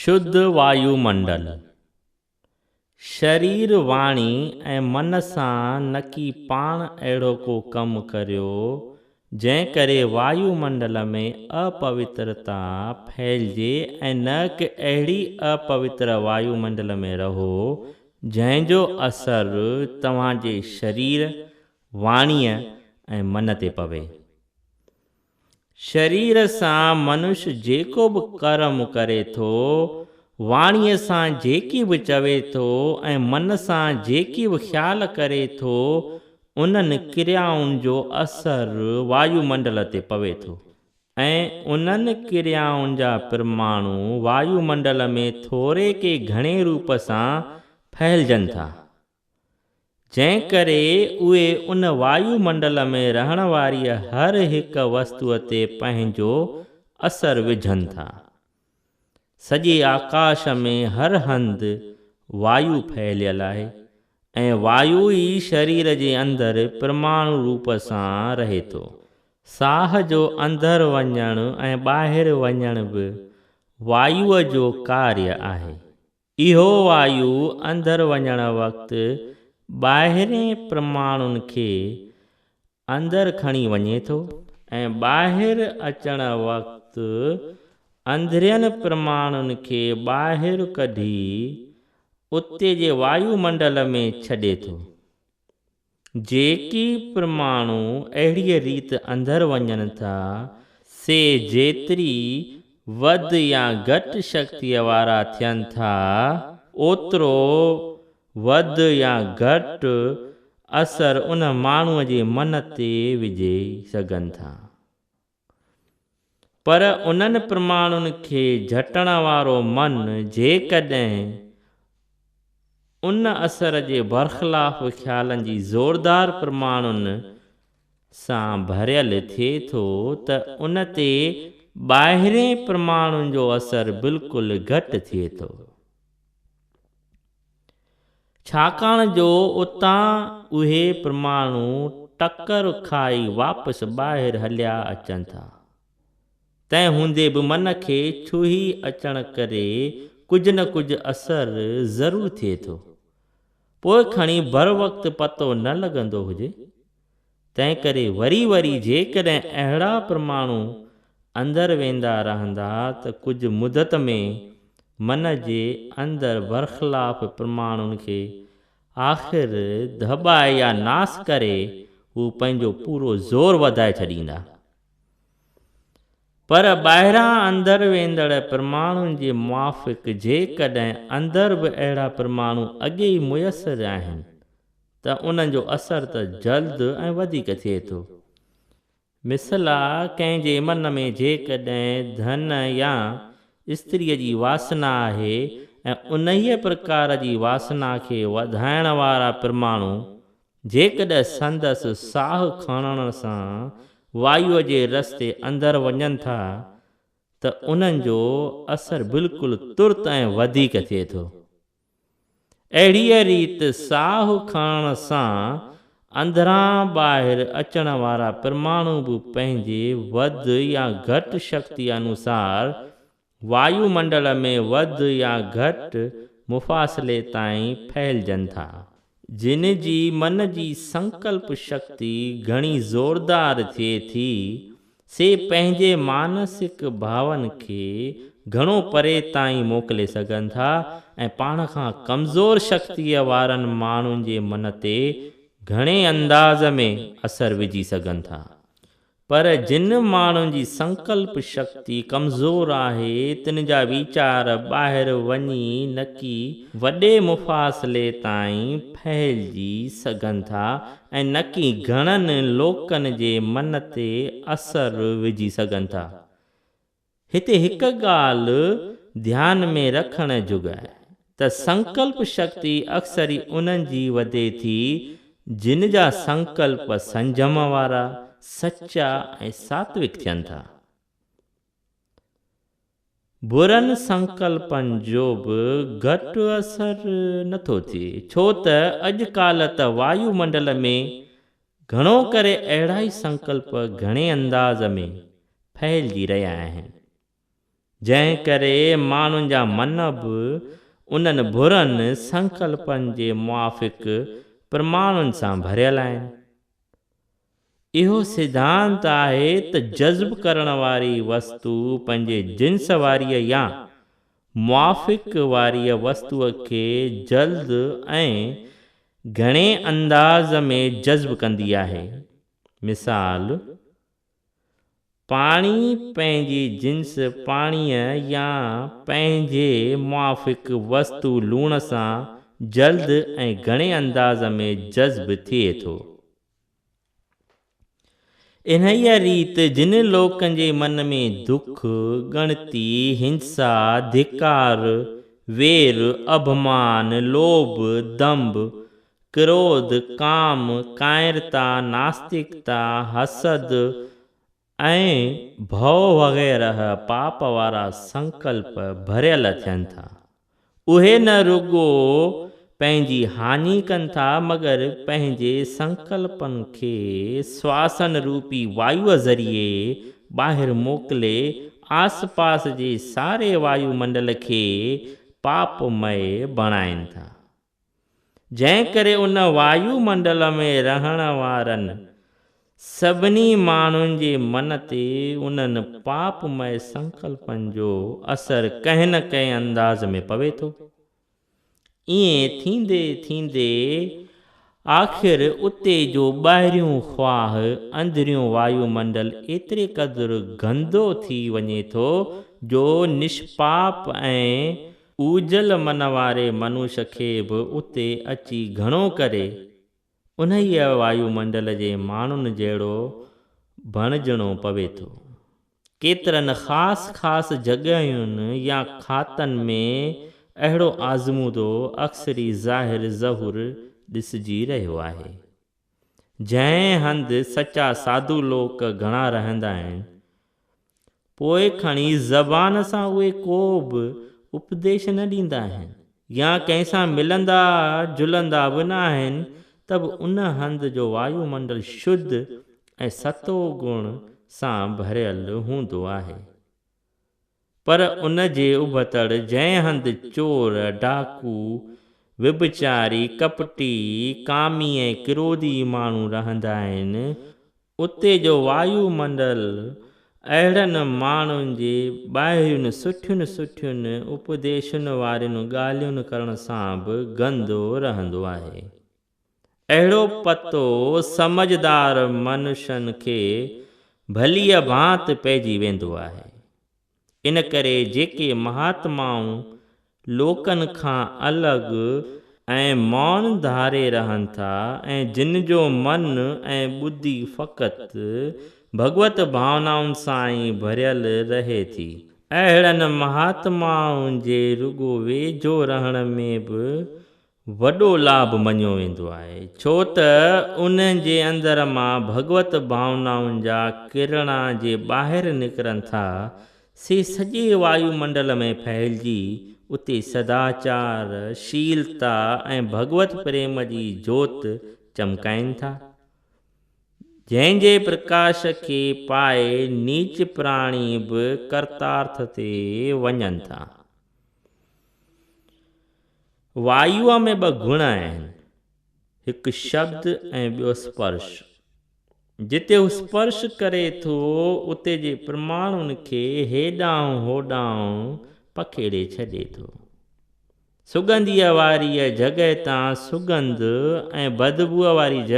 शुद्ध वायुमंडल। शरीर वाणी ऐं मन सां न की पाण अहिड़ो को कमु करियो जंहिं करे वायुमंडल में अपवित्रता फैलिजे ऐं न कि अहिड़ी अपवित्र वायुमंडल में रहो जंहिंजो असरु तव्हांजे शरीर वाणीअ ऐं मन ते पवे। शरीर सां मनुष्य जेको बि कर्म करे थो, वाणीअ सां जेकी बि चवे थो ऐं मन सां जेकी बि ख़्याल करे थो, उन्हनि क्रियाउनि जो असरु वायुमंडल ते पवे थो ऐं उन्हनि क्रियाउनि जा परमाणु वायुमंडल में थोरे के घणे रूप सां फैलजनि था, जंहिं करे उहे उन वायुमंडल में रहण वारी हर हिकु वस्तुअ ते पंहिंजो असरु विझनि था। सॼे आकाश में हर हंधि वायु फैलियल आहे ऐं वायु ई शरीर जे अंदरि परमाणु रूप सां रहे थो। साह जो अंदरि वञणु ऐं ॿाहिरि वञण बि वायुअ जो कार्य आहे। इहो वायु अंदरि वञण वक़्तु ॿाहिरें परमाणुनि खे अंदरि खणी वञे थो ऐं ॿाहिरि अचण वक़्तु अंदरियनि परमाणुनि खे ॿाहिरि कढी उते जे वायुमंडल में छॾे थो। जेकी परमाणु अहिड़ीअ रीति अंदरि वञनि था, से जेतिरी वधि या घटि शक्तिअ वारा थियनि था, ओतिरो वधि या घटि असरु उन माण्हूअ जे मन ते विझी सघनि था। पर उन्हनि परमाणुनि खे झटण वारो मन जेकॾहिं उन असर जे बरख़िलाफ़ ख़्यालनि जी ज़ोरदार परमाणुनि सां भरियल थिए थो त उन ते ॿाहिरें परमाणुनि जो असरु बिल्कुलु घटि थिए थो, छाकाणि जो उतां उहे परमाणु टकर खाई वापसि ॿाहिरि हलिया अचनि था। तंहिं हूंदे बि मन खे छुही अचण करे कुझु न कुझु असरु ज़रूरु थिए थो, पोइ खणी बर वक़्तु पतो न लॻंदो हुजे। तंहिं करे वरी वरी जेकॾहिं अहिड़ा परमाणु अंदरि वेंदा रहंदा त कुझु मुदत में मन जे अंदरि बरख़िलाफ़ परमाणुनि खे आख़िर दॿाए या नास करे हू पंहिंजो पूरो ज़ोर वधाए छॾींदा। पर ॿाहिरां अंदरि वेंदड़ परमाणुनि जे मुआफ़िक़ जेकॾहिं अंदरि बि अहिड़ा परमाणु अॻे ई मुयसरु आहिनि त उन्हनि जो असरु त जल्द ऐं वधीक थिए थो। मिसला कंहिंजे मन में जेकॾहिं धन या स्त्रीअ जी वासना आहे ऐं उन्हीअ प्रकार जी वासना खे वधाइण वारा परमाणु जेकॾहिं संदसि साहु खणण सां वायुअ जे रस्ते अंदरि वञनि था त उन्हनि जो असरु बिल्कुलु तुर्त ऐं वधीक थिए थो। अहिड़ीअ रीति साहु खणण सां अंदरां ॿाहिरि अचण वारा परमाणु बि पंहिंजे वधि या घटि शक्ति अनुसार वायुमंडल में वधि या घटि मुफ़ासिले ताईं फैलजनि था। जिन जी मन जी संकल्प शक्ति घणी ज़ोरदार थिए थी, से पंहिंजे मानसिक भावनि खे घणो परे ताईं मोकिले सघनि था ऐं पाण खां कमज़ोर शक्तिअ वारनि माण्हुनि जे मन ते घणे अंदाज़ में असरु विझी सघनि था। पर जिन माण्हुनि जी संकल्प शक्ति कमज़ोर आहे, तिन जा वीचार ॿाहिरि वञी न की वॾे मुफ़ासिले ताईं फैलिजी सघनि था ऐं न की घणनि लोकनि जे मन ते असरु विझी सघनि था। हिते हिकु ॻाल्हि ध्यान में रखण जोॻ आहे त संकल्प शक्ति अक्सर ई उन्हनि जी वधे थी जिन जा संकल्प संजम वारा, सच्चा ऐं सात्विक थियनि था। बुरनि संकल्पनि जो बि घटि असरु नथो थिए, छो त अॼुकल्ह त वायुमंडल में घणो करे अहिड़ा ई संकल्प घणे अंदाज़ में फैलिजी रहिया आहिनि। जंहिं करे माण्हुनि जा मन बि उन्हनि बुरनि संकल्पनि जे मुआफ़िक़ प्रमाणुनि सां भरियल आहिनि। इहो सिद्धांत आहे त जज़्ब करण वारी वस्तु पंहिंजे जिन्स वारीअ या मुआफ़िक़ वारीअ वस्तुअ खे जल्द ऐं घणे अंदाज़ में जज़्ब कंदी आहे। मिसाल, पाणी पंहिंजी जिन्स पाणीअ या पंहिंजे मुआफ़िक़ वस्तु लूण सां जल्द ऐं घणे अंदाज़ में जज़्ब थिए थो। इन्हीअ रीति जिन लोकनि जे मन में दुख, गणती, हिंसा, धिकार, वेर, अभिमान, लोभ, दंभ, क्रोध, काम, कायरता, नास्तिकता, हसद ऐं भव वग़ैरह पाप वारा संकल्प भरियल थियनि था। उहे न रुगो पंहिंजी हानि कनि था, मगर पंहिंजे संकल्पनि खे श्वासन रूपी वायुअ ज़रिए ॿाहिरि मोकिले आस पास जे सारे वायुमंडल खे पापमय बणाइनि था, जंहिं करे उन वायुमंडल में रहण वारनि सभिनी माण्हुनि जे मन ते उन्हनि पापमय संकल्पनि जो असर कंहिं न कंहिं अंदाज़ में पवे थो। ईअं थींदे थींदे आख़िर उते जो ॿाहिरियों ख्वाह अंदरियों वायुमंडल एतिरे क़दुरु गंदो थी वञे थो जो निष्पाप ऐं ऊजल मन वारे मनुष्य खे बि उते अची घणो करे उन्हीअ वायुमंडल जे माण्हुनि जहिड़ो बणिजणो पवे थो। केतिरनि ख़ासि जॻहियुनि या खातनि में अहिड़ो आज़मूदो अक्सरी ज़ाहिर ज़हूर ॾिसिजी रहियो आहे। जंहिं हंधि सचा साधु लोक घणा रहंदा आहिनि, पोइ खणी ज़बान सां उहे को बि उपदेश न ॾींदा आहिनि या कंहिंसां मिलंदा जुलंदा बि न आहिनि, त बि उन हंधि जो वायुमंडल शुद्ध ऐं सतो गुण सां भरियल हूंदो आहे। पर उन जे उबतड़ जंहिं हंधि चोर, डाकू, व्यभिचारी, कपटी, कामी ऐं क्रोधी माण्हू रहंदा आहिनि, उते जो वायुमंडल अहिड़नि माण्हुनि जे ॿाहिरियुनि सुठियुनि उपदेशनि वारियुनि ॻाल्हियुनि करण सां बि गंदो रहंदो आहे। अहिड़ो पतो समझदार मनुष्यनि खे भलीअ भांति पइजी वेंदो आहे। इन करे जेके महात्माऊं लोकनि खां अलॻि ऐं मौन धारे रहनि था ऐं जिन जो मन ऐं ॿुधी फ़क़ति भगवत भावनाउनि सां ई भरियल रहे थी, अहिड़नि महात्माउनि जे रुगो वेझो रहण में बि वॾो लाभ मञियो वेंदो आहे, छो त उन्हनि जे अंदर मां भगवत भावनाउनि जा किरणा जे ॿाहिरि निकिरनि था, से सॼे वायुमंडल में फैलिजी उते सदाचार, शीलता ऐं भगवत प्रेम जी जोत चमकाइनि था, जंहिंजे प्रकाश खे पाए नीच प्राणी बि कर्तार्थ ते वञनि था। वायुअ में ॿ गुण आहिनि, हिकु शब्द ऐं ॿियो स्पर्श। जिते हू स्पर्श करे थो उते जे प्रमाणुनि खे हेॾां होॾां पखेड़े छॾे थो। सुगंधीअ वारीअ जॻह तां सुगंध ऐं बदबूअ वारी जॻह